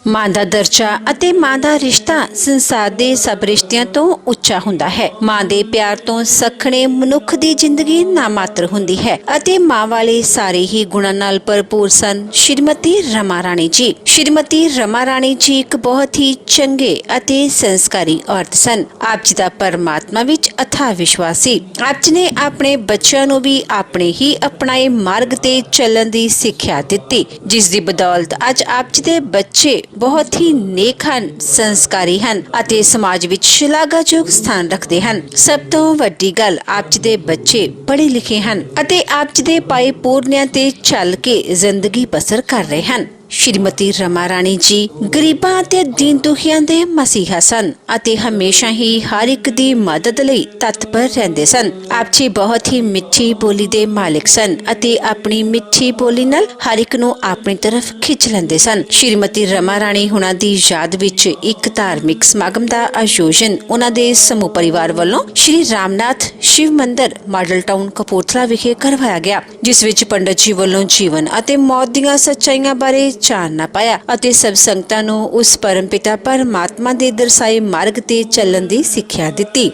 ਮਾਂ ਦਾ ਦਰਜਾ ਅਤੇ ਮਾਂ ਦਾ ਰਿਸ਼ਤਾ ਸੰਸਾਰ ਦੇ ਸਭ ਰਿਸ਼ਤਿਆਂ ਤੋਂ ਉੱਚਾ ਹੁੰਦਾ ਹੈ। ਮਾਂ ਦੇ ਪਿਆਰ ਤੋਂ ਸਖਣੇ ਮਨੁੱਖ ਦੀ ਜ਼ਿੰਦਗੀ ਨਾਮਾਤਰ ਹੁੰਦੀ ਹੈ ਅਤੇ ਮਾਂ ਵਾਲੇ ਸਾਰੇ ਹੀ ਗੁਣਾਂ ਨਾਲ ਭਰਪੂਰ ਸਨ। ਸ਼੍ਰੀਮਤੀ रमा रानी जी। श्रीमती रमा रानी जी एक बहुत ही ਚੰਗੇ ਅਤੇ ਸੰਸਕਾਰੀ ਔਰਤ ਸਨ। ਆਪ ਜੀ ਦਾ ਪਰਮਾਤਮਾ ਵਿੱਚ ਅਥਾਹ ਵਿਸ਼ਵਾਸ ਸੀ। ਆਪ ਜੀ ਨੇ ਆਪਣੇ ਬੱਚਿਆਂ ਨੂੰ ਵੀ ਆਪਣੇ ਹੀ ਅਪਣਾਏ ਮਾਰਗ ਤੇ ਚੱਲਣ ਦੀ ਸਿੱਖਿਆ ਦਿੱਤੀ, ਜਿਸ ਦੀ ਬਦੌਲਤ ਅੱਜ ਆਪ ਜੀ ਦੇ ਬੱਚੇ ਬਹੁਤ ਹੀ ਨੇਕ ਹਨ, ਸੰਸਕਾਰੀ ਹਨ ਅਤੇ ਸਮਾਜ ਵਿੱਚ ਸ਼ਲਾਘਾਯੋਗ ਸਥਾਨ ਰੱਖਦੇ ਹਨ। ਸਭ ਤੋਂ ਵੱਡੀ ਗੱਲ, ਆਪ ਜੀ ਦੇ ਬੱਚੇ ਪੜ੍ਹੇ ਲਿਖੇ ਹਨ ਅਤੇ ਆਪ ਜੀ ਦੇ ਪਾਏ ਪੂਰਨਿਆਂ ਤੇ ਚੱਲ ਕੇ ਜ਼ਿੰਦਗੀ ਬਸਰ ਕਰ ਰਹੇ ਹਨ। श्रीमती रमा रानी जी ਗਰੀਬਾਂ ਅਤੇ ਦੀਨ ਦੁਖੀਆਂ ਦੇ ਮਸੀਹਾ ਸਨ ਅਤੇ ਹਮੇਸ਼ਾ ਹੀ ਹਰ ਇੱਕ ਦੀ ਮਦਦ ਲਈ ਤਤਪਰ ਰਹਿੰਦੇ ਸਨ। ਆਪ ਜੀ ਬਹੁਤ ਹੀ ਮਿੱਠੀ ਬੋਲੀ ਦੇ ਮਾਲਿਕ ਸਨ ਅਤੇ ਆਪਣੀ ਮਿੱਠੀ ਬੋਲੀ ਨਾਲ ਹਰ ਇੱਕ ਨੂੰ ਆਪਣੀ ਤਰਫ ਖਿੱਚ ਲੈਂਦੇ ਸਨ। ਸ਼੍ਰੀਮਤੀ रमा ਰਾਣੀ ਹੁਣਾਂ ਦੀ ਯਾਦ ਵਿੱਚ ਇੱਕ ਧਾਰਮਿਕ ਸਮਾਗਮ ਦਾ ਆਯੋਜਨ ਉਹਨਾਂ ਦੇ ਸਮੂਹ ਪਰਿਵਾਰ ਵੱਲੋਂ ਸ਼੍ਰੀ ਰਾਮਨਾਥ ਸ਼ਿਵ ਮੰਦਿਰ ਮਾਡਲ ਟਾਊਨ ਕਪੂਰਥਲਾ ਵਿਖੇ ਕਰਵਾਇਆ ਗਿਆ, ਜਿਸ ਵਿੱਚ ਪੰਡਤ ਜੀ ਵੱਲੋਂ ਜੀਵਨ ਅਤੇ ਮੌਤ ਦੀਆਂ ਸੱਚਾਈਆਂ ਬਾਰੇ ਚਾਨਣਾ ਪਾਇਆ ਅਤੇ ਸਭ ਸੰਗਤਾਂ ਨੂੰ ਉਸ ਪਰਮਪਿਤਾ ਪਰਮਾਤਮਾ ਦੇ ਦਰਸਾਏ ਮਾਰਗ ਤੇ ਚੱਲਣ ਦੀ ਸਿੱਖਿਆ ਦਿੱਤੀ।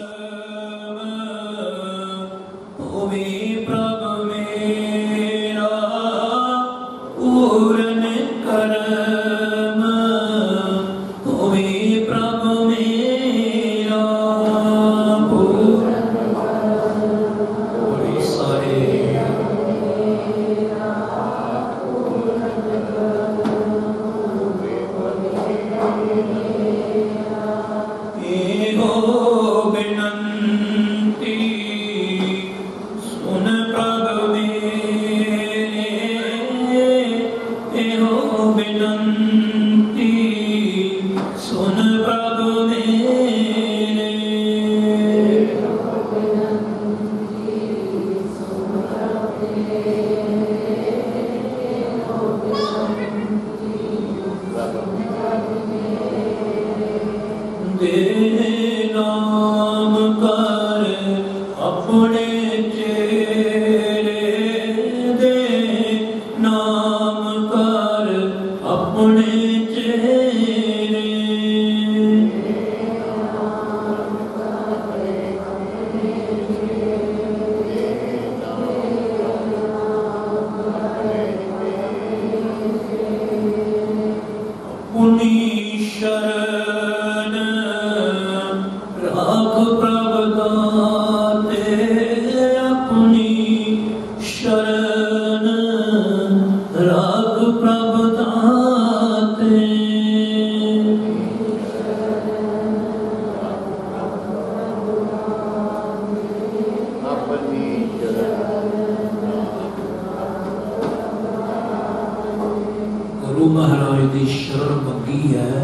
गुरु महाराज की शरण मंगी है।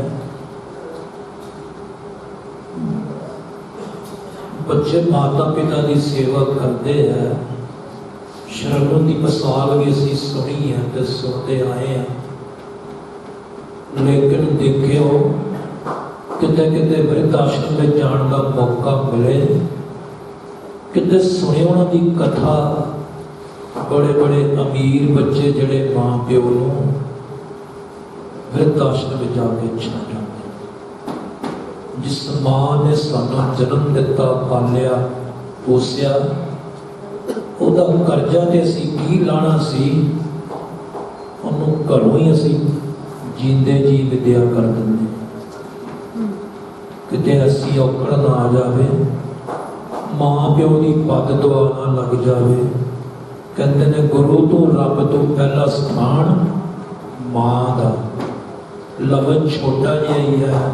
बच्चे माता पिता की सेवा करते हैं। शरणों की मिसाल भी असी सुनी है तो सुनते आए हैं, लेकिन देखियो किते किते वृद्ध आश्रम में जाने का मौका मिले, किते सुने उन्होंने कथा। बड़े बड़े अमीर बच्चे जड़े मां प्यो नूं वृद्ध आश्रम में जाके छड़ जाते। जिस मां ने सानू जन्म दिता, पालिया पोसिया, ਉਹਦਾ ਕਰਜ਼ਾ ਤੇ ਅਸੀਂ ਕੀ ਲਾਣਾ ਸੀ, ਉਹਨੂੰ ਘਰੋਂ ਹੀ ਅਸੀਂ ਜੀਂਦੇ ਜੀ ਵਿਦਿਆ ਕਰ ਦਿੰਦੇ। ਕਿਤੇ ਅਸੀਂ ਔਕੜ ਨਾ ਆ ਜਾਵੇ, ਮਾਂ ਪਿਓ ਦੀ ਪੱਦ ਦੁਆ ਨਾ ਲੱਗ ਜਾਵੇ। ਕਹਿੰਦੇ ਨੇ ਗੁਰੂ ਤੋਂ ਰੱਬ ਤੋਂ ਪਹਿਲਾ ਸਥਾਨ ਮਾਂ ਦਾ। ਲਫ਼ਜ਼ ਛੋਟਾ ਜਿਹਾ ਹੀ ਹੈ,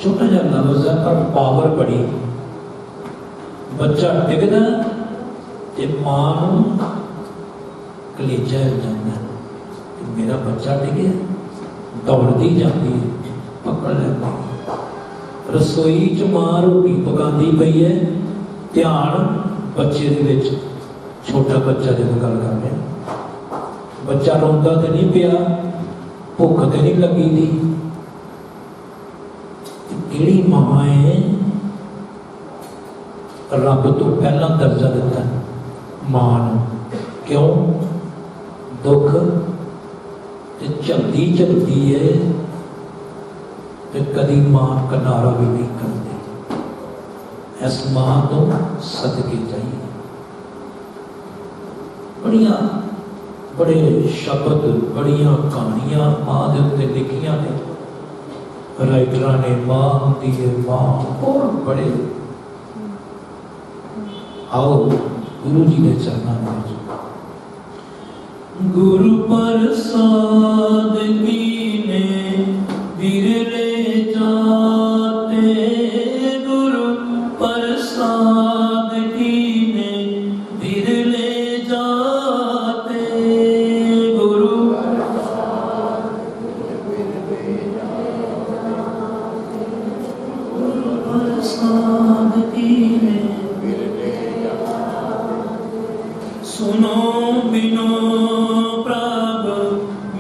ਛੋਟਾ ਜਿਹਾ ਲਫ਼ਜ਼ ਹੈ ਪਰ ਪਾਵਰ ਬੜੀ। ਬੱਚਾ ਡਿੱਗਦਾ ਤੇ ਮਾਂ ਨੂੰ ਕਲੇਜਾ ਹੋ ਜਾਂਦਾ ਕਿ ਮੇਰਾ ਬੱਚਾ ਡਿੱਗਿਆ, ਦੌੜਦੀ ਜਾਂਦੀ ਹੈ, ਪਕੜ ਲੈਂਦੀ। ਰਸੋਈ 'ਚ ਮਾਂ ਰੋਟੀ ਪਕਾਉਂਦੀ ਪਈ ਹੈ, ਧਿਆਨ ਬੱਚੇ ਦੇ ਵਿੱਚ। ਛੋਟਾ ਬੱਚਾ ਜਦੋਂ ਗੱਲ ਕਰ ਰਿਹਾ, ਬੱਚਾ ਰੋਂਦਾ ਤੇ ਨਹੀਂ ਪਿਆ, ਭੁੱਖ ਤੇ ਨਹੀਂ ਲੱਗੀ ਦੀ। ਕਿਹੜੀ ਮਾਂ ਹੈ ਰੱਬ ਤੋਂ ਪਹਿਲਾਂ ਦਰਜਾ ਦਿੱਤਾ ਮਾਂ ਨੂੰ? ਕਿਉਂ? ਦੁੱਖ ते चलती चलती है ते कदी मां किनारा भी नहीं करती। इस मां तो सदके जाइए। बड़िया बड़े शब्द बड़िया कहानियां मां के उत्ते लिखियां ने राइटर ने। मां होती है मां और बड़े। आओ गुरु जी ने चरणों में गुरु प्रसाद कीने बिरले जाते, गुरु प्रसाद कीने बिरले जाते, गुरु प्रसाद कीने सुनो बिनो प्रभ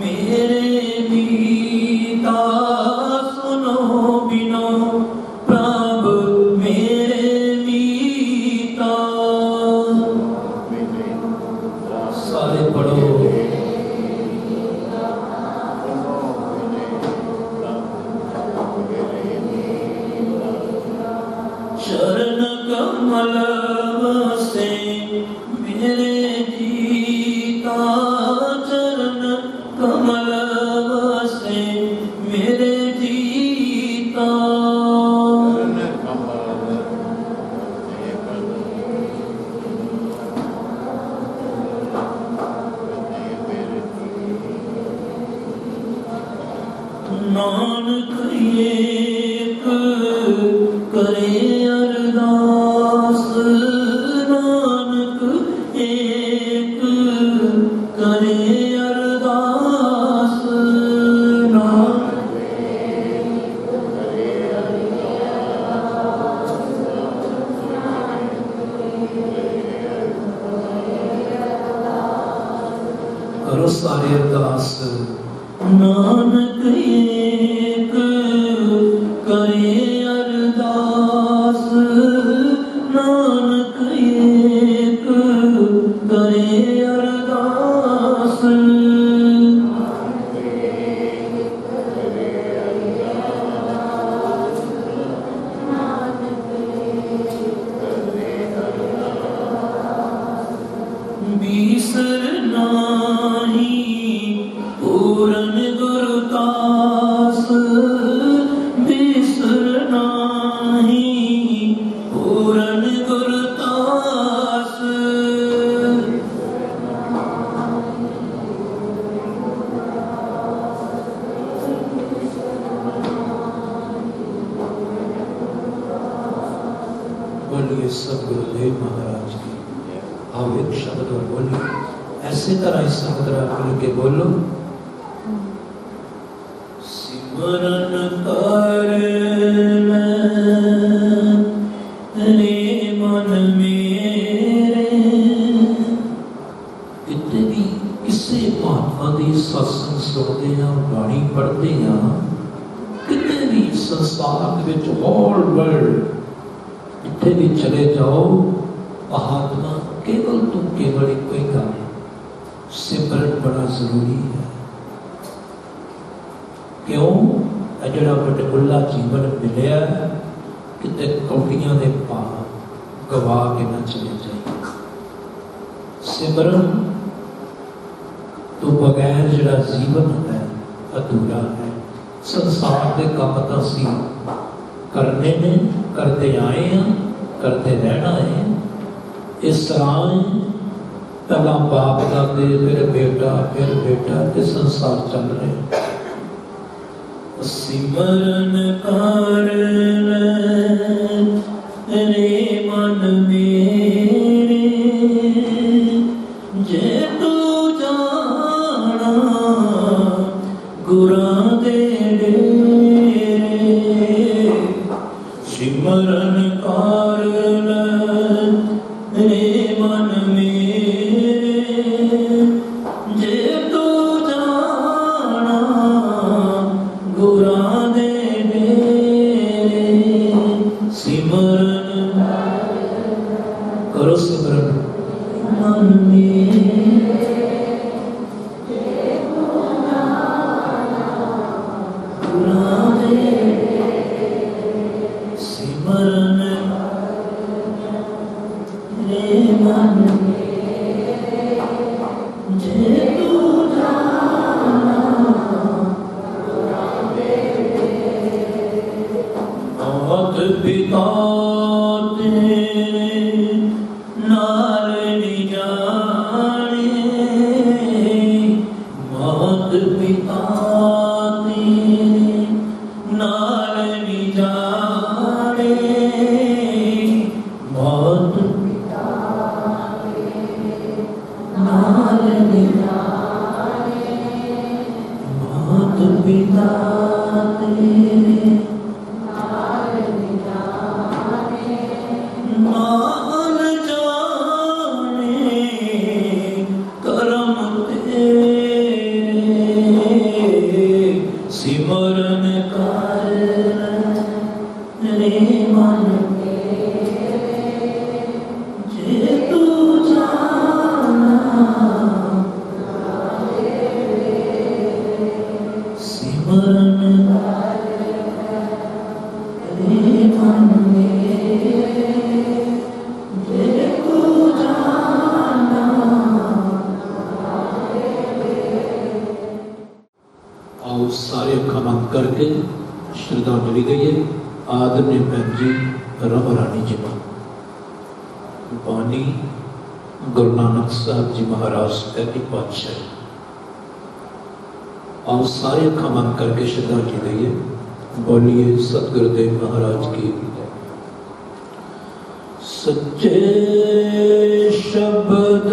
मेरे गीता, सुनो बिनो प्रभ मेरे गीता। सारे पढ़ो। चरण कमल से मेरे जीता, चरण कमल से मेरे जीता। नानक एक करे अरदास, नानक एक करे अरदास, करो सारे अरदास। नानक एक करे अरदास, नानक एक करे अरदास। बिसर नाही पूरन गुरदास, बिसर नाही पूरन गुरदास। बोलिए सब गुरुदेव महाराज की। आओ एक शब्द और बोलिए ऐसे तरह इस शब्द के बोलो। सिमरन कर रे मन मेरे। कितने भी किसी महात्मा की सत्संग सुनते हैं, बाणी पढ़ते हैं, कितने भी संसार में ऑल वर्ल्ड इतने भी चले जाओ, महात्मा केवल तुम केवल एक कोई गल सिमरन बड़ा जरूरी है। क्यों? जड़ा वटकुल्ला जीवन मिलया कितने कौड़ियां दे भाव गवा के न चले जाए। सिमरन तो बगैर जड़ा जीवन है अधूरा है। संसार के काम तो असी करने ने, करते आए हैं, करते रहना है। इस तरह पहला बाप दादे, फिर बेटा ते संसार चल रहे। सिमरन कर रे मन मेरे, जे तू जाना गुरां दे डेरे। सिमरन कर रे मन मेरे, जे तू जाना गुरां दे डेरे। सिमरन करो, सिमरन मन मेरे, पिता तेरे नाल निजारे, मात पिता तेरे नाल निजारे, मात पिता तेरे नाल निजारे, नाल जाने करम सिमरन कर रे मन मेरे, जे तू जाना सिमरन कर रे मन मेरे, जे तू जाना। आओ सारे अखा बंद करके श्रद्धांजलि दईए। आदरणीय भैन जी रब रानी जी का बानी गुरु नानक साहब जी महाराज पहली पातशाही। आओ सारे अखा बंद करके श्रद्धांजलि दईए। बोलिए सतगुरुदेव महाराज की। सच्चे शब्द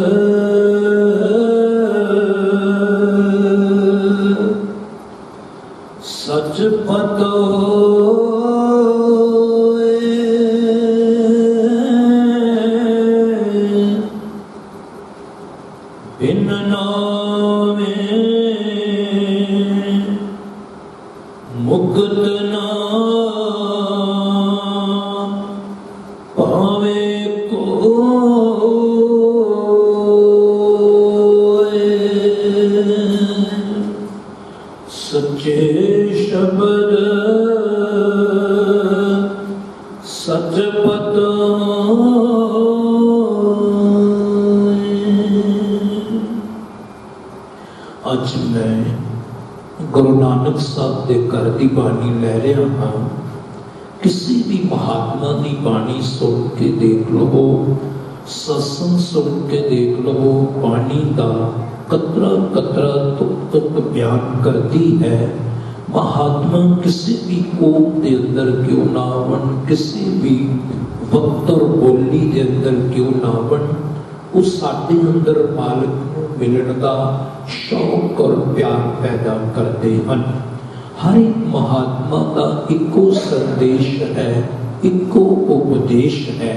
सच पतो बिन नामे मुक्त ना पावे सच्चे शब्द सच पतो। अज मैं गुरु नानक साहब के घर की बाणी लै रहा हाँ। किसी भी महात्मा की बाणी सुन के देख लो, सत्संग सुन के देख लो, बाणी का कतरा कतरा तुक तुक बयान करती है। महात्मा किसी भी कोप के अंदर क्यों ना बन, किसी भी वक्त और बोली के अंदर क्यों ना बन, उस साडे अंदर मालिक नूं मिलण दा शौक और प्यार पैदा करते हैं। हर एक महात्मा का इको संदेश है, इको उपदेश है।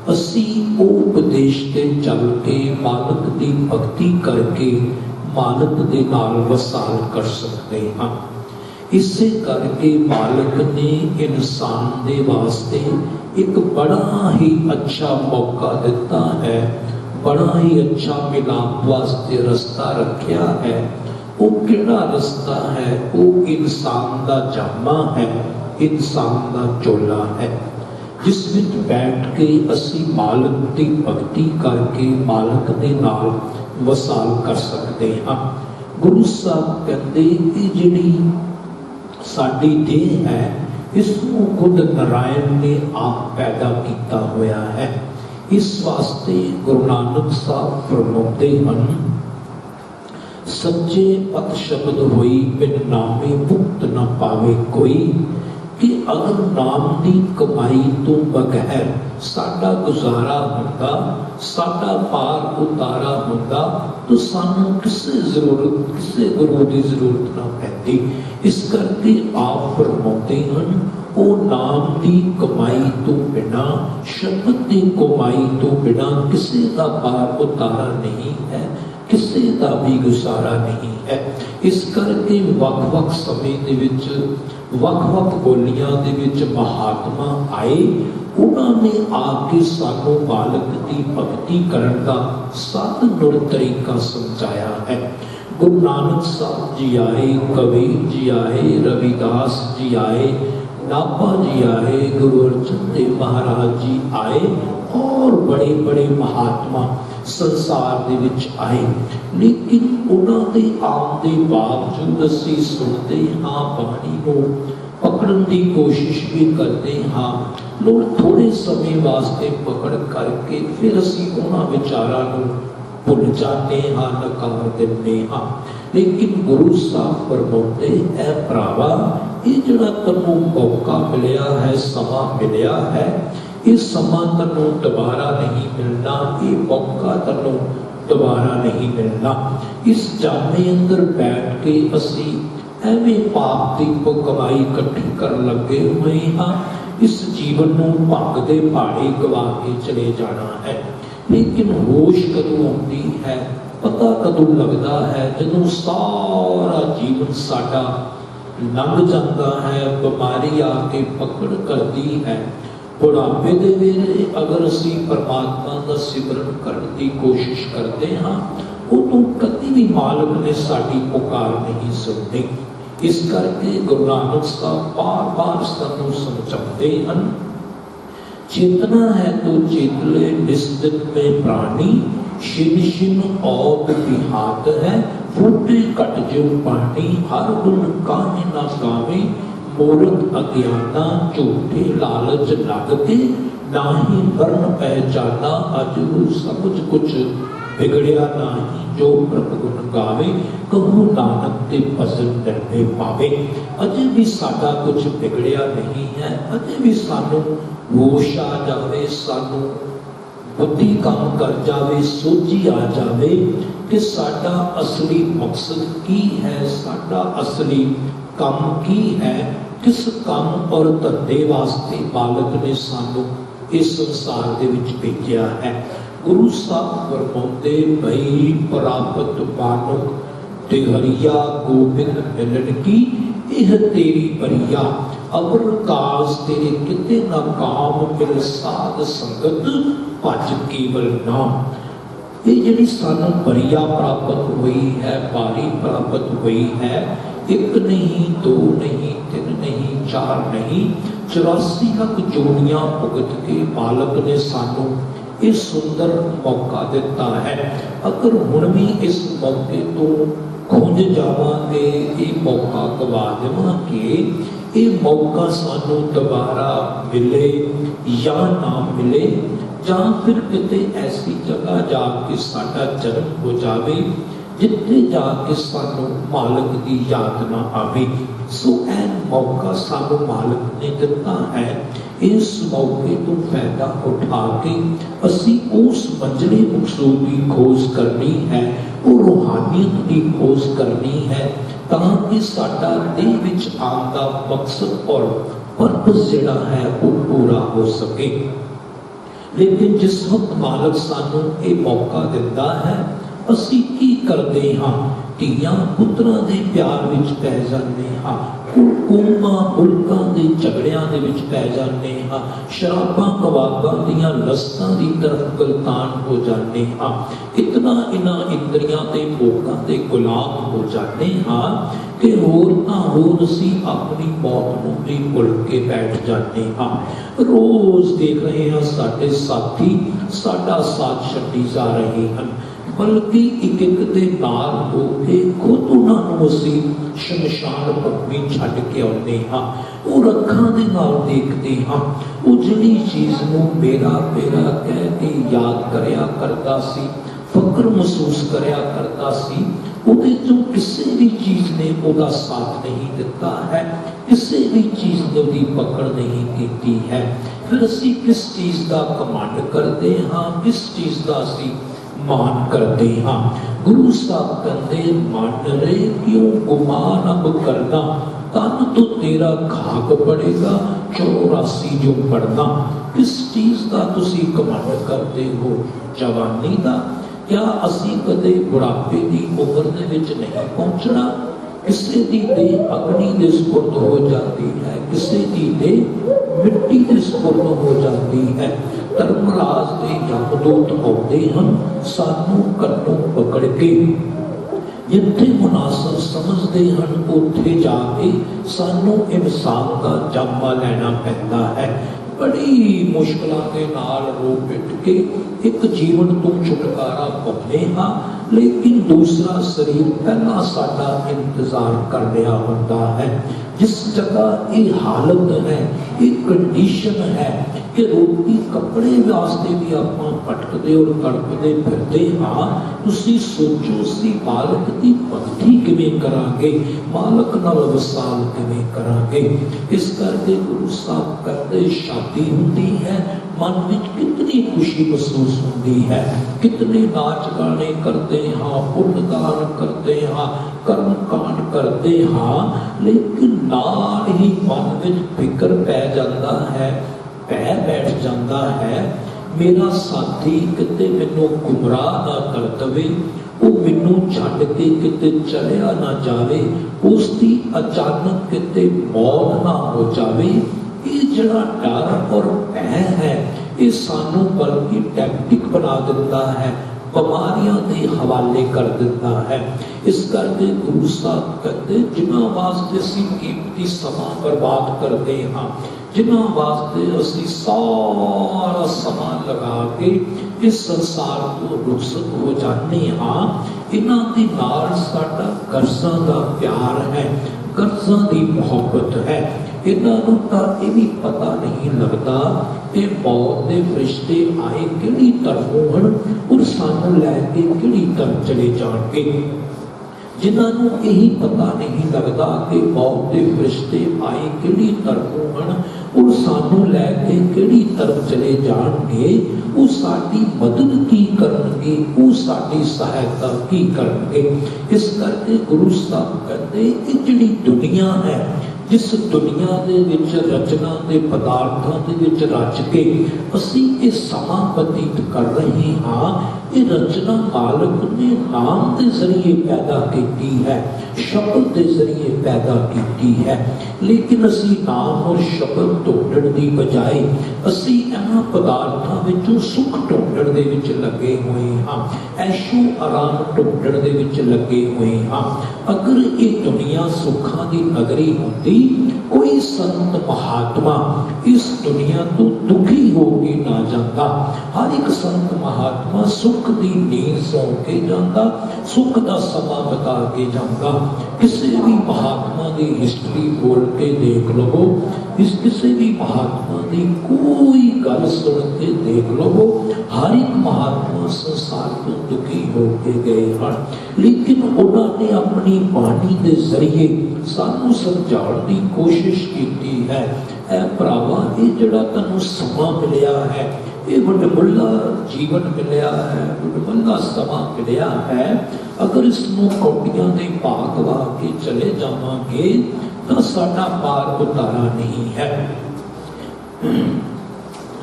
असी उपदेश के चल के मालिक की भक्ति करके मालिक के नाल वसाल कर सकते हैं। इसे करके मालिक ने इंसान के वास्ते एक बड़ा ही अच्छा मौका दिता है, बड़ा ही अच्छा मिलाप वास्ते रास्ता रखा है। वो किहड़ा रास्ता है? वो इंसान का जामा है, इंसान का चोला है, जिस विच बैठ के असी मालिक की भक्ति करके मालिक के नाल वसाल कर सकते हैं। गुरु साहब कहते कि जिहड़ी साडी देह है, इसको खुद नारायण ने आप पैदा किया होया है। इस वास्ते गुरु नानक साहब फरमाते हैं, सच्चे पद शब्द होई बिन नामे मुक्त न पावे कोई। कि अगर नाम की कमाई तो बगैर साडा गुजारा होंदा, साडा पार उतारा होंदा, तो सानू किसी जरूरत किसी गुरु की जरूरत ना पैंदी। इस करके आप फरमाते हैं, वो नाम की कमाई तो बिना, शब्द की कमाई तो बिना किसी का पार उतारा नहीं है, किसी का भी गुजारा नहीं है। इस करके वख-वख समय दे विच वख-वख बोलियां दे विच महात्मा आए, उन्होंने आके सानू मालिक की भक्ति करने का साधन और तरीका समझाया है। गुरु नानक साहब जी आए, कबीर जी आए, रविदास जी आए, नाभा जी आए, गुरु अर्जन देव महाराज जी आए और बड़े बड़े महात्मा संसार दे विच आए। लेकिन उन्होंने आने के बावजूद असी सुनते हाँ, बाणी को पकड़न की कोशिश भी करते हाँ, लोग थोड़े समय वास्ते पकड़ करके फिर असी उन्होंने विचारों को भुल जाते हाँ, नकार देते हाँ। लेकिन गुरु साहब फरमाते ऐ भरावा ये जिहड़ा तैनूं मौका मिलिया है, समा मिलिया है, ये समा तैनूं दोबारा नहीं मिलना, ये मौका तैनूं दोबारा नहीं मिलना। इस जामे अंदर बैठ के असी एवें पाप की कमाई इकट्ठी कर लगे हुए हाँ। इस जीवन नूं भंग दे पहाड़े गवा के चले जाना है। लेकिन होश कदों आती है, पता कदों लगता है, जदों सारा जीवन साडा लंघ जाता है, बीमारी आके पकड़ करती है। बुढ़ापे दे वेले अगर असी परमात्मा का सिमरन करने की कोशिश करते हाँ, उदों कभी भी मालिक ने साडी पुकार नहीं सुनती। इस करके गुरु नानक साहब बार बार सानू समझाते हैं, चेतना है तो चेतले निस्दिन में प्राणी, शिन शिन औद बिहात है, फूटे कट जो पानी, हर गुण काहे ना गावे, मूर्त अज्ञाना झूठे लालच लगते, नाही वर्ण पहचाना, अजू समझ कुछ बिगड़िया नाही, जो प्रभु गुण गावे, कहूँ नानक ते भजन निर्भय पावे। अजे भी साडा कुछ बिगड़िया नहीं है, अजे भी सानू होश आ जावे, सानू बुद्धि काम कर जावे, सोची आ जावे कि साडा असली मकसद की है, साडा असली काम की है, किस काम और धंधे वास्ते बालक ने सानू इस संसार दे विच भेजिया है। गुरु साहब फरमाते भई प्राप्त बानुक ते हरिया गोबिंद मिलन की, यह तेरी बरिया अवर काज तेरे किते ना काम, मिल साध संगत भज केवल नाम। ये जिहड़ी सानू बरिया प्राप्त हुई है, बारी प्राप्त हुई है, एक नहीं, दो नहीं, तीन नहीं, चार नहीं, 84 लाख जोड़ियां भुगत के बालक ने सानू इस सुंदर मौका दिता है। अगर हुण भी इस मौके तो खुंज जावांगे, ये मौका गवा देवांगे, ये मौका सानू दोबारा मिले या ना मिले, जां फिर किते ऐसी जगह जाके साडा जन्म हो जावे जिथे जाके सानू मालिक की याद ना आवे। सो ऐ मौका सानू मालिक ने दिता है। इस मौके तो फायदा उठा के असी उस मंजिले मकसूद की खोज करनी है, वो रूहानियत की खोज करनी है, ताकि साडा देह विच आउण दा मकसद और पर्पस जिहड़ा है वो पूरा हो सके। लेकिन जिस वक्त मालिक सानू ये मौका दिता है, असी की करते हाँ, धीआं पुत्रां दे प्यार विच पै जांदे हाँ, कौमां मुल्कां दे झगड़ियां दे विच पै जांदे हाँ, शराबां कबाबां दीयां लस्तां दी तरफ गलतान हो जांदे हाँ, इतना इन्हां इंद्रियां ते भोगां दे गुलाम हो जांदे हाँ कि होर तां होर असीं अपनी मौत नूं भी भुल के बैठ जांदे हाँ। रोज़ देख रहे हैं साडे साथी साडा साथ छड्डी जा रहे हैं, बल्कि एक एक दे नाल हो के खुद उन्होंने असीं शमशान भूमि छड्ड के आउंदे हाँ। वो अखां दे नाल देखते हाँ, वो जिहड़ी चीज़ नूं मेरा मेरा कह के याद करया करता सी, फक्र महसूस करया करता सी, उहदे चों किसी भी चीज़ ने उहदा साथ नहीं दिता है, किसी भी चीज़ ने उहदी पकड़ नहीं कीती है। फिर असीं किस चीज़ का घमंड करते हाँ, किस चीज़ का असीं मान करते हाँ। गुरु साहब कहते मन रे क्यों गुमान अब करना, तन तो तेरा खाक पड़ेगा 84 जो पढ़ना। किस चीज़ का तुसी घमंड करते हो? जवानी का? क्या असी कदे बुढ़ापे की उम्र दे विच नहीं पहुंचना? किसी की देह अग्नि दे सुपुर्द हो जाती है, किसी की देह मिट्टी दे सुपुर्द हो जाती है। धर्मराज दे यमदूत आउंदे हन सानू कन्नों पकड़ के, जिथे मुनासिब समझते हैं उत्थे जाके सानू इंसान का जामा लेना पैंदा है। बड़ी मुश्किलों के नाल रो पिट के एक जीवन तो छुटकारा पाते हाँ, लेकिन दूसरा शरीर पहला साडा इंतजार कर रहा होता है। जिस जगह ये हालत है, ये कंडीशन है कि रोटी कपड़े वास्ते भी आप भटकते और तड़पते फिरते हाँ, तुसी सोचो सी मालक की भगती किवें करांगे, मालक नाल वसाल किवें करांगे। इस करके गुरु साहब कहते शादी हुंदी है, मन में कितनी खुशी महसूस होती है, कितने नाच गाने करते हाँ, पुण्य दान करते हाँ, कर्म कांड करते हाँ, लेकिन नाल ही मन में फिक्र पै जाता है, पै बैठ जाता है, मेरा साथी किते मैनू गुमराह ना कर दवे, वो मैनू छड्ड के किते चलिया ना जावे, उसकी अचानक किते मौत ना हो जावे। ये जड़ा डर और भय है, ये सानू बल्कि टैक्टिक बना देता है, बीमारियां के हवाले कर देता है। इस करके गुरु साहब कहते जिन्हां वास्ते असीं कीमती समा बर्बाद करते हाँ, जिन्हां वास्ते असीं सारा समा लगा के इस संसार को रुखसत हो जाते हाँ, इन्हां दे नाल साडा गर्जां दा प्यार है, गर्जां दी मुहब्बत है। इन्हों का ये भी पता नहीं लगता कि मौत के फरिश्ते आए किहड़ी तरफों हन और सानू लैके किहड़ी तरफ चले जाणगे। जिन्होंने यही पता नहीं लगता कि मौत के फरिश्ते आए किहड़ी तरफों हन और सानू लैके किहड़ी तरफ चले जाणगे, वो साडी मदद की करनगे, वो साडी सहायता की करनगे। इस करके गुरु साहब कहते ये जिहड़ी दुनिया है, जिस दुनिया दे विच रचना के पदार्थों के विच रच के असी ये समा बतीत कर रहे हाँ, ये रचना मालक ने नाम के जरिए पैदा की है, शब्द के जरिए पैदा की है, लेकिन असी नाम और शब्द ढूंढण की बजाय असी इन्हां पदार्थों विचों सुख ढूंढण दे विच लगे हुए हाँ, ऐशो आराम ढूंढण दे विच लगे हुए हाँ। अगर ये दुनिया सुखां की नगरी होती, कोई संत महात्मा इस दुनिया तो दुखी होके ना जाता। हर एक संत महात्मा सुख की नींद सौ के जाता, सुख का समा बता के जाता। किसी भी महात्मा की हिस्ट्री बोल के देख लो, इस किसी भी महात्मा की कोई गल सुन के देख लो, हर एक महात्मा संसार तो दुखी होके गए हैं, लेकिन उन्होंने अपनी बाणी के जरिए सानू समझाने की कोशिश की है। ऐ भरावा, ये जिहड़ा तैनूं समा मिलिया है, ये वडमुल्ला जीवन मिलिया है, वडमुल्ला समा मिलिया है, अगर इसनूं कौटियां दे भाग वा के चले जावांगे तो साडा पार उतारा नहीं है।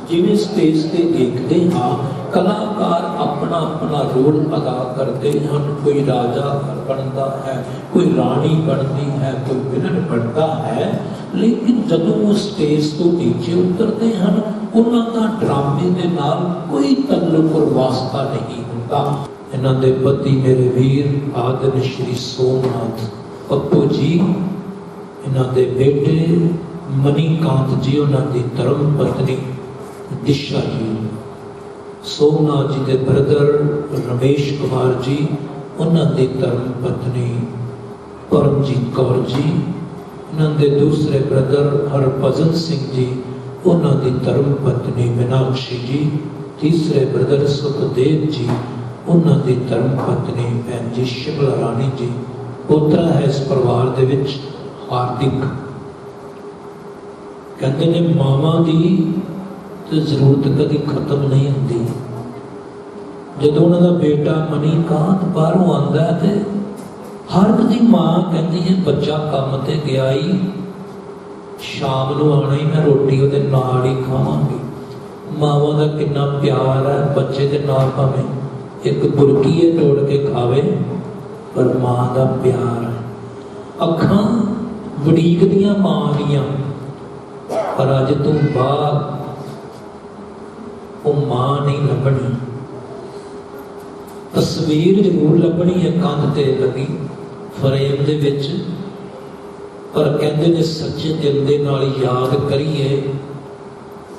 जिवें स्टेज ते देखते हाँ, कलाकार अपना अपना रोल अदा करते हैं, कोई राजा बनता है, कोई रानी बनती है, कोई विलन बनता है, लेकिन जदों वो स्टेज तो नीचे उतरते हैं, उन्होंने ड्रामे के नाल कोई तल्लुक और वास्ता नहीं होता। इन्हां दे पति मेरे वीर आदन श्री सोमनाथ पप्पू जी, इन्हां दे बेटे मणिकांत जी, उन्हां दी धर्म पत्नी दिशा जी, सोमनाथ जी के ब्रदर रमेश कुमार जी, उन्होंने धर्म पत्नी परमजीत कौर जी, उन्होंने दूसरे ब्रदर हरभजन सिंह जी, उन्होंने धर्म पत्नी मीनाक्षी जी, तीसरे ब्रदर सुखदेव जी, उन्होंने धर्म पत्नी भैन जी शिमला रानी जी। पोतरा है इस परिवार दे विच हार्दिक। कहते ने मावां दी तो जरूरत कभी खत्म नहीं होती। जो उन्होंने बेटा मणिकांत बाहरों आता है तो हर की माँ कहती है बच्चा काम ते गया ही, शाम को आना ही, मैं रोटी वो नाल ही खावांगी। मावां का कितना प्यार है बच्चे के नाल, भावें एक बुरकी है तोड़ के खावे, पर माँ का प्यार है। अखां वड़ीकदियां माँ दियां, पर अज तो बाद वो मां नहीं लभनी। तस्वीर जरूर लभनी है कंध ते लगी फ्रेम दे विच, पर कहते ने सच्चे दिल दे नाल याद करिए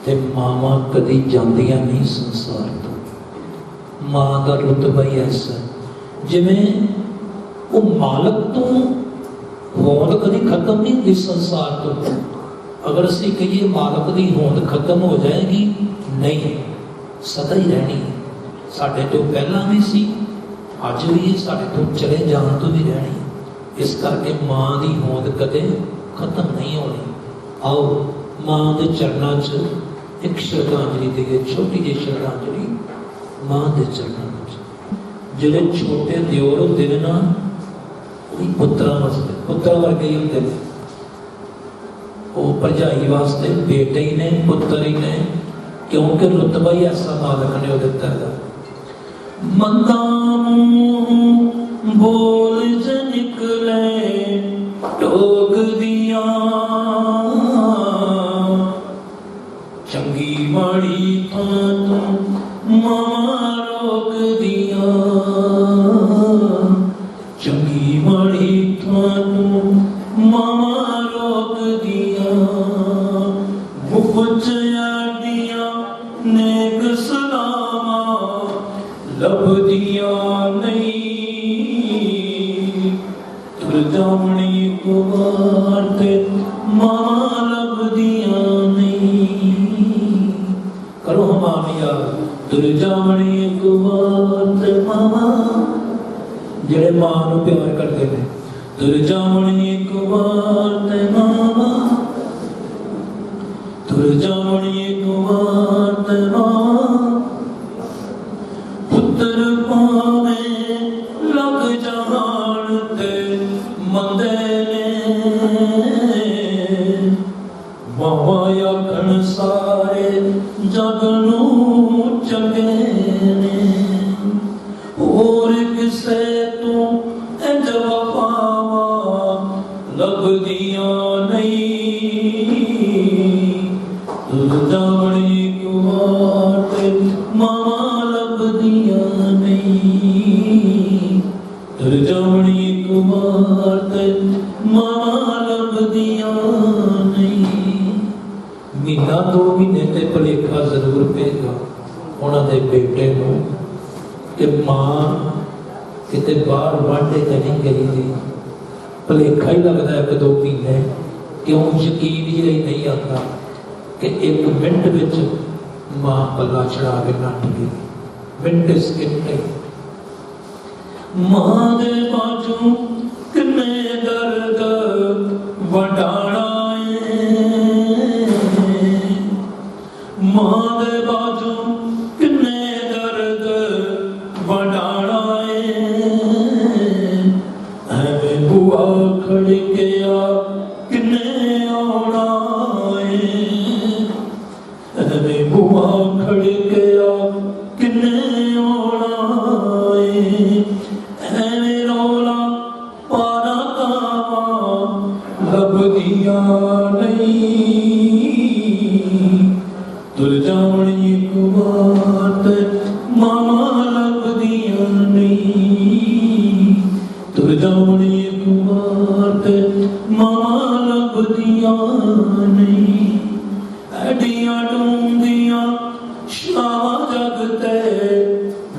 ते मावां कदी जांदियां नहीं संसार तो। मां का रुतबा ही ऐसा, ਜਿਵੇਂ ਉਹ ਮਾਲਕ ਤੋਂ ਹੋਂਦ ਕਦੀ ਖਤਮ ਨਹੀਂ ਹੁੰਦੀ ਸੰਸਾਰ ਤੋਂ। ਅਗਰ ਅਸੀਂ ਕਹੀਏ ਮਾਲਕ ਦੀ ਹੋਂਦ ਖਤਮ ਹੋ ਜਾਏਗੀ, ਨਹੀਂ, ਸਦਾ ਹੀ ਰਹਿਣੀ। ਸਾਡੇ ਤੋਂ ਪਹਿਲਾਂ ਵੀ ਸੀ, ਅੱਜ ਵੀ ਹੈ, ਸਾਡੇ ਤੋਂ ਚਲੇ ਜਾਣ ਤੋਂ ਵੀ ਰਹਿਣੀ। ਇਸ ਕਰਕੇ ਮਾਂ ਦੀ ਹੋਂਦ ਕਦੇ ਖਤਮ ਨਹੀਂ ਹੋਣੀ। ਆਓ ਮਾਂ ਦੇ ਚਰਨਾਂ 'ਚ ਇੱਕ ਸ਼ਰਧਾਂਜਲੀ ਦੇਈਏ, ਛੋਟੀ ਜਿਹੀ ਸ਼ਰਧਾਂਜਲੀ ਮਾਂ ਦੇ ਚਰਨਾਂ ਵਿੱਚ। ਜਿਹੜੇ ਛੋਟੇ ਦਿਓਰ ਹੁੰਦੇ ਨੇ ਨਾ, ਉਹ ਪੁੱਤਰਾਂ ਵਾਸਤੇ ਪੁੱਤਰਾਂ ਵਰਗੇ ਹੀ ਹੁੰਦੇ ਨੇ। ਉਹ ਭਰਜਾਈ ਵਾਸਤੇ ਬੇਟੇ ਹੀ ਨੇ, ਪੁੱਤਰ ਹੀ ਨੇ, ਕਿਉਂਕਿ ਰੁਤਬਾ ਹੀ ਐਸਾ ਮਾਲਕ ਨੇ ਉਹ ਦਿੱਤਾ ਹੈ। ਮੰਦਾ ਮੂੰਹ ਬੋਲ ਜ ਨਿਕਲੇ ਟੋਕ ਦੀਆਂ, ਚੰਗੀ ਮਾੜੀ ਥਾਂ ਤੂੰ ਮਾਂ ਰੋਕ ਦੀਆਂ, ਚੰਗੀ ਮਾੜੀ ਥਾਂ ਤੂੰ ਮਾਂ ਰੋਕ ਦੀਆਂ, ਮੁੱਚ ਆਡੀਆਂ ਨੇਕ ਸਲਾਮਾਂ ਲੱਭਦੀਆਂ ਨਹੀਂ, ਤੁਰ ਜਾਵਣੀ ਕੁਵਾਰ ਤੇ ਮਾਂ ਲੱਭਦੀਆਂ ਨਹੀਂ। ਕਰੋ ਹਮਾਮੀਆ, ਤੁਰ ਜਾਵਣੀ ਕੁਵਾਰ ਤੇ ਮਾਂ, ਜਿਹੜੇ ਮਾਂ ਨੂੰ ਪਿਆਰ ਕਰਦੇ ਨੇ। ਤੁਰ ਜਾਵਣੀ ਕੁਵਾਰ ਤੇ ਮਾਂ, ਤੁਰ ਜਾਵਣੀ ਕੁਵਾਰ ਤੇ ਮਾਂ, ਪੁੱਤਰ ਭਾਵੇਂ ਲੱਗ ਜਾਣ ਤੇ ਮੰਦੇ ਨੇ, ਮਾਵਾਂ ਆਖਣ ਸਾਰੇ ਜਗ ਨੂੰ ਚੰਗੇ ਨੇ, ਹੋਰ ਕਿਸੇ ਤੂੰ ਇੰਜ ਵਫਾਵਾਂ ਲੱਭਦੀਆਂ ਨਹੀਂ। ਤੁਰ ਜਾਵਣੀ ਕੁਵਾਰ ਤੇ ਮਾਵਾਂ ਲੱਭਦੀਆਂ ਨਹੀਂ, ਤੁਰ ਜਾਵਣੀ ਕੁਵਾਰ ਤੇ ਮਾਵਾਂ ਲੱਭਦੀਆਂ ਨਹੀਂ। ਮਹੀਨਾ 2 ਮਹੀਨੇ ਤੇ ਭੁਲੇਖਾ ਜ਼ਰੂਰ ਪਏਗਾ ਉਹਨਾਂ ਦੇ ਬੇਟੇ ਨੂੰ ਕਿ ਮਾਂ ਕਿਤੇ ਬਾਹਰ ਵਾਂਢੇ ਤੇ ਨਹੀਂ ਗਈ ਸੀ। ਭੁਲੇਖਾ ਹੀ ਲੱਗਦਾ 1-2 ਮਹੀਨੇ, ਕਿਉਂ ਯਕੀਨ ਹੀ ਨਹੀਂ ਆਉਂਦਾ ਕਿ 1 ਮਿੰਟ ਵਿੱਚ ਮਾਂ ਪੱਲਾ ਚੜਾ ਕੇ ਨੱਠ ਗਈ। ਮਿੰਟ ਸਕਿੰਟ ਮਾਂ ਦੇ ਬਾਝੋਂ ਕਿੰਨੇ ਦਰਦ ਵਡਾਣਾ ਏ, ਮਾਂ ਦੇ ਬਾਝੋਂ ਕਿੰਨੇ ਦਰਦ ਵਡਾਣਾ ਏ, ਐਵੇਂ ਬੁਆ ਖੜਕਿਆ ਕਿੰਨੇ ਆਉਣਾ ਏ, ਐਵੇਂ ਬੁਆ ਖੜਕਿਆ ਕਿੰਨੇ ਆਉਣਾ ਏ, ਐਵੇਂ ਰੌਲਾ ਪਾਰਾ ਕਾਵਾਂ ਲੱਭਦੀਆਂ ਨਹੀਂ। ਤੁਰ ਜਾਵਣੀ ਕੁਵਾਰ ਤੇ ਮਾਵਾਂ ਲੱਭਦੀਆਂ ਨਹੀਂ, ਤੁਰ ਜਾਵਣੀ ਕੁਵਾਰ ਤੇ ਮਾਵਾਂ ਲੱਭਦੀਆਂ ਨਹੀਂ। ਐਡੀਆਂ ਡੂੰਘੀਆਂ ਛਾਵਾਂ ਜਗ ਤੇ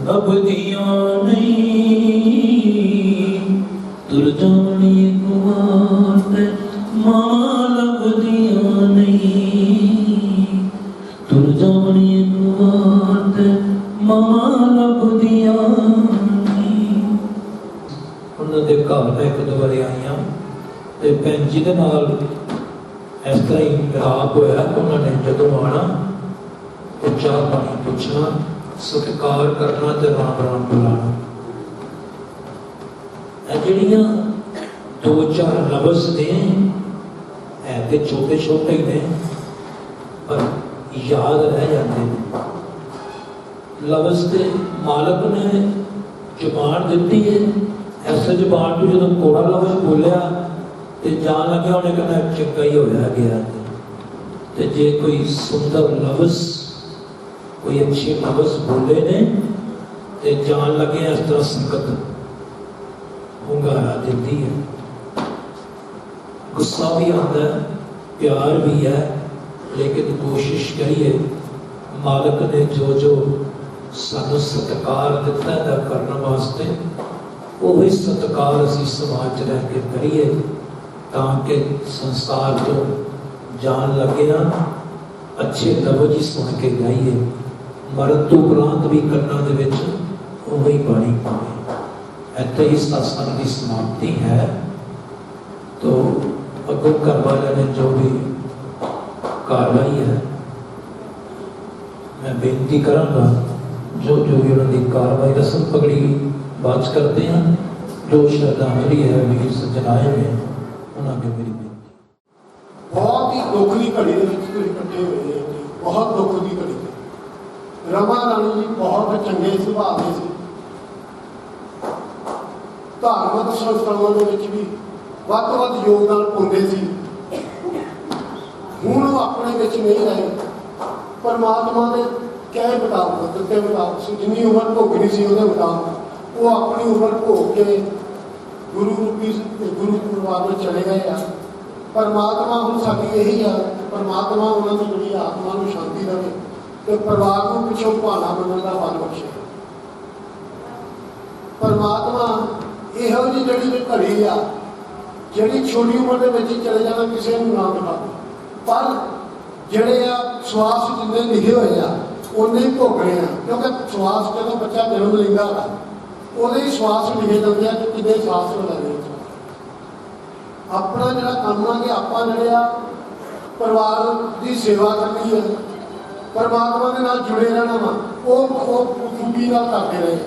ਲੱਭਦੀਆਂ ਨਹੀਂ, ਤੁਰ ਜਾਵਣੀ ਕੁਵਾਰ ਤੇ ਮਾਵਾਂ ਲੱਭਦੀਆਂ ਨਹੀਂ, ਤੁਰ ਜਾਵਣੀ ਕੁਵਾਰ ਤੇ ਮਾਵਾਂ ਲੱਭਦੀਆਂ ਨਹੀਂ। ਉਹਨਾਂ ਦੇ ਘਰ ਮੈਂ 1-2 ਵਾਰੀ ਆਈਆਂ ਤੇ ਭੈਣ ਜੀ ਦੇ ਨਾਲ ਇਸ ਤਰ੍ਹਾਂ ਹੀ ਖਰਾਬ ਹੋਇਆ ਕਿ ਉਹਨਾਂ ਨੇ ਜਦੋਂ ਆਉਣਾ ਤੇ ਚਾਹ ਪਾਣੀ ਪੁੱਛਣਾ, ਸਤਿਕਾਰ ਕਰਨਾ ਤੇ ਰਾਮ ਰਾਮ ਬੁਲਾਉਣਾ। ਇਹ ਜਿਹੜੀਆਂ 2-4 ਲਫ਼ਜ਼ ਨੇ ਹੈ ਤੇ ਛੋਟੇ ਛੋਟੇ ਹੀ ਨੇ, ਪਰ ਯਾਦ ਰਹਿ ਜਾਂਦੇ ਨੇ। ਲਫ਼ਜ਼ ਤੇ ਮਾਲਕ ਨੇ ਜ਼ੁਬਾਨ ਦਿੱਤੀ ਹੈ, ਐਸੇ ਜ਼ੁਬਾਨ ਤੋਂ ਜਦੋਂ ਕੋੜਾ ਲਫ਼ਜ਼ ਬੋਲਿਆ ਤੇ ਜਾਣ ਲੱਗਿਆ ਉਹਨੇ ਕਹਿੰਦਾ ਚੰਗਾ ਹੀ ਹੋਇਆ ਗਿਆ। ਤੇ ਜੇ ਕੋਈ ਸੁੰਦਰ ਲਫ਼ਜ਼, ਕੋਈ ਅੱਛੇ ਲਫ਼ਜ਼ ਬੋਲੇ ਨੇ ਤੇ ਜਾਣ ਲੱਗਿਆ ਇਸ ਤਰ੍ਹਾਂ ਸੰਗਤ ਹੁੰਗਾਰਾ ਦਿੰਦੀ ਹੈ। ਗੁੱਸਾ ਵੀ ਆਉਂਦਾ ਹੈ, ਪਿਆਰ ਵੀ ਹੈ, ਲੇਕਿਨ ਕੋਸ਼ਿਸ਼ ਕਰੀਏ ਮਾਲਕ ਨੇ ਜੋ ਜੋ ਸਾਨੂੰ ਸਤਿਕਾਰ ਦਿੱਤਾ ਹੈ ਕਰਨ ਵਾਸਤੇ, ਉਹੀ ਸਤਿਕਾਰ ਅਸੀਂ ਸਮਾਜ 'ਚ ਰਹਿ ਕੇ ਕਰੀਏ ਤਾਂ ਕਿ ਸੰਸਾਰ ਤੋਂ ਜਾਣ ਲੱਗਿਆ ਅੱਛੇ ਲਫ਼ਜ਼ ਹੀ ਸੁਣ ਕੇ ਗਾਈਏ, ਮਰਨ ਤੋਂ ਉਪਰੰਤ ਵੀ ਕੰਨਾਂ ਦੇ ਵਿੱਚ ਉਹੀ ਬਾਣੀ ਪਾਵੇ। ਇੱਥੇ ਹੀ ਸਤਸੰਗ ਦੀ ਸਮਾਪਤੀ ਹੈ। ਤੋ ਅੱਗੋਂ ਘਰ ਵਾਲਿਆਂ ਨੇ ਜੋ ਵੀ ਕਾਰਵਾਈ ਹੈ, मैं बेनती करांगा जो जो भी उन्होंने कार्रवाई रस्म पकड़ी बात करते हैं, जो श्रद्धांजलि है वीर सज्जन आए हुए हैं उन्होंने मेरी बेनती। बहुत ही दुख की घड़ी इकट्ठे हुए हैं, बहुत दुख की घड़ी। रमा रानी जी बहुत चंगे सुभाव के सी, धार्मिक संस्थावां दे विच भी ਵੱਧ ਤੋਂ ਵੱਧ योगदान पाउंदे सी। हुण ਉਹ ਆਪਣੇ ਵਿੱਚ नहीं रहे, परमात्मा के कहे मुताबिक ਦਿੱਤੇ मुताबिक जिन्नी उम्र भोगनी सी ਉਹਦੇ मुताबिक वो अपनी उम्र भोग के गुरु रूपी गुरु परिवार में चले गए हैं। परमात्मा ਹੁਣ ਸਾਡੀ ਇਹੀ ਆ, परमात्मा ਉਹਨਾਂ ਦੀ ਜਿਹੜੀ आत्मा ਨੂੰ शांति देवे ਤੇ परिवार ਨੂੰ ਪਿੱਛੋਂ ਭਾਣਾ ਮੰਨਣ ਦਾ ਬਲ ਬਖਸ਼ੇ। परमात्मा ਇਹੋ ਜਿਹੀ ਜਿਹੜੀ ਘੜੀ ਆ ਜਿਹੜੀ ਛੋਟੀ ਉਮਰ ਦੇ ਵਿੱਚ ਹੀ ਚਲੇ ਜਾਣਾ ਕਿਸੇ ਨੂੰ ਨਾ ਦਿਖਾਵੇ, ਪਰ ਜਿਹੜੇ ਆ ਸਵਾਸ ਜਿੰਨੇ ਲਿਖੇ ਹੋਏ ਆ ਉਹਨੇ ਹੀ ਭੋਗਣੇ ਆ। ਕਿਉਂਕਿ ਸਵਾਸ ਜਦੋਂ ਬੱਚਾ ਜਨਮ ਲੈਂਦਾ ਉਹਦੇ ਹੀ ਸਵਾਸ ਲਿਖੇ ਜਾਂਦੇ ਆ ਕਿ ਕਿੰਨੇ ਸਾਸ ਲੱਗਦੇ। ਆਪਣਾ ਜਿਹੜਾ ਕੰਮ ਆ ਕਿ ਆਪਾਂ ਜਿਹੜੇ ਆ ਪਰਿਵਾਰ ਦੀ ਸੇਵਾ ਕਰਨੀ ਹੈ, ਪਰਮਾਤਮਾ ਦੇ ਨਾਲ ਜੁੜੇ ਰਹਿਣਾ ਵਾ, ਉਹ ਖੂਬੀ ਨਾਲ ਕਰਦੇ ਰਹੇ।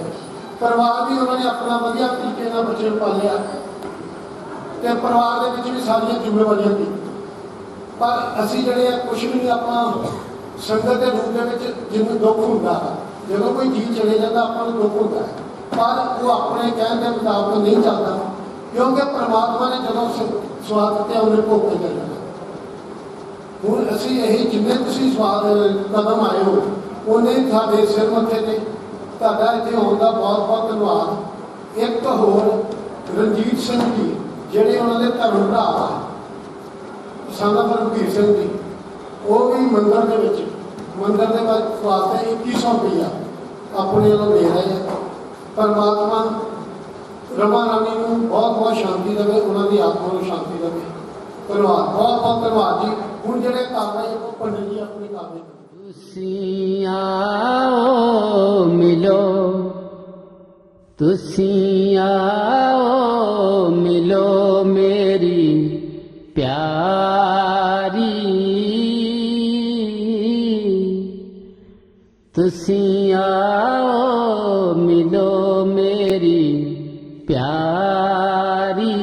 ਪਰਿਵਾਰ ਵੀ ਉਹਨਾਂ ਨੇ ਆਪਣਾ ਵਧੀਆ ਤਰੀਕੇ ਨਾਲ ਬੱਚੇ ਨੂੰ ਪਾਲਿਆ ਤੇ ਪਰਿਵਾਰ ਦੇ ਵਿੱਚ ਵੀ ਸਾਰੀਆਂ ਜ਼ਿੰਮੇਵਾਰੀਆਂ ਕੀਤੀਆਂ। ਪਰ ਅਸੀਂ ਜਿਹੜੇ ਆ ਕੁਛ ਵੀ ਨਹੀਂ, ਆਪਾਂ ਸੰਗਤ ਦੇ ਰੂਪ ਦੇ ਵਿੱਚ ਜਿਹਨੂੰ ਦੁੱਖ ਹੁੰਦਾ, ਜਦੋਂ ਕੋਈ ਜੀ ਚਲੇ ਜਾਂਦਾ ਆਪਾਂ ਨੂੰ ਦੁੱਖ ਹੁੰਦਾ ਹੈ, ਪਰ ਉਹ ਆਪਣੇ ਕਹਿਣ ਦੇ ਮੁਤਾਬਕ ਨਹੀਂ ਚੱਲਦਾ, ਕਿਉਂਕਿ ਪਰਮਾਤਮਾ ਨੇ ਜਦੋਂ ਸਵਾਦ ਦਿੱਤਾ ਉਹਨੇ ਭੋਗ ਕੇ ਚੱਲਣਾ। ਹੁਣ ਅਸੀਂ ਇਹੀ ਜਿੰਨੇ ਤੁਸੀਂ ਸਵਾਦ ਕਦਮ ਆਏ ਹੋ ਉਹਨੇ ਸਾਡੇ ਸਿਰ ਮੱਥੇ ਤੇ ਤੁਹਾਡਾ ਇੱਥੇ ਆਉਣ ਦਾ ਬਹੁਤ ਬਹੁਤ ਧੰਨਵਾਦ। ਇੱਕ ਹੋਰ ਰਣਜੀਤ ਸਿੰਘ ਜੀ ਜਿਹੜੇ ਉਹਨਾਂ ਦੇ ਧਰਮ ਭਰਾ ਆ ਸਾਨਾ ਰਣਬੀਰ ਸਿੰਘ ਜੀ, ਉਹ ਵੀ ਮੰਦਰ ਦੇ ਵਿੱਚ ਮੰਦਰ ਦੇ ਵਾਸਤੇ 2100 ਰੁਪਈਆ ਆਪਣੇ ਵੱਲੋਂ ਦੇ ਰਹੇ ਆ। ਪਰਮਾਤਮਾ रमा रानी ਨੂੰ ਬਹੁਤ ਬਹੁਤ ਸ਼ਾਂਤੀ ਦੇਵੇ, ਉਹਨਾਂ ਦੀ ਆਤਮਾ ਨੂੰ ਸ਼ਾਂਤੀ ਦੇਵੇ। ਧੰਨਵਾਦ, ਬਹੁਤ ਬਹੁਤ ਧੰਨਵਾਦ ਜੀ। ਹੁਣ ਜਿਹੜੇ ਕਾਰਵਾਈ ਉਹ ਪੰਡਿਤ ਜੀ ਆਪਣੀ ਕਾਰਵਾਈ ਕਰੋ। तुसी आओ मिलो, तुसी आओ मिलो मेरी प्यारी, तुसी आओ मिलो मेरी प्यारी,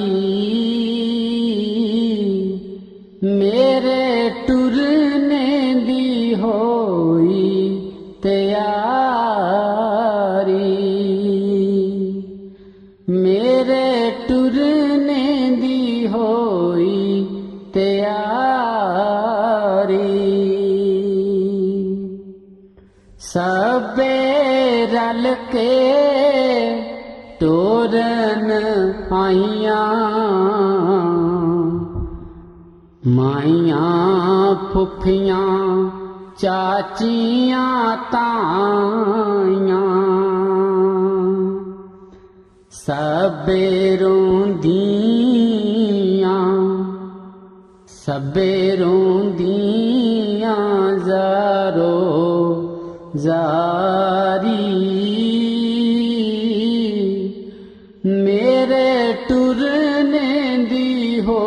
मेरे टुरने दी होई तैयारी, मेरे टुरने दी होई तैयारी, सबे रल के टोरन आइयां, माइयां फुफियां चाचियां ताइयां, सबे रोंदियां सबे रोंदियां ज़ारो ज़ारी, मेरे टुरने दी हो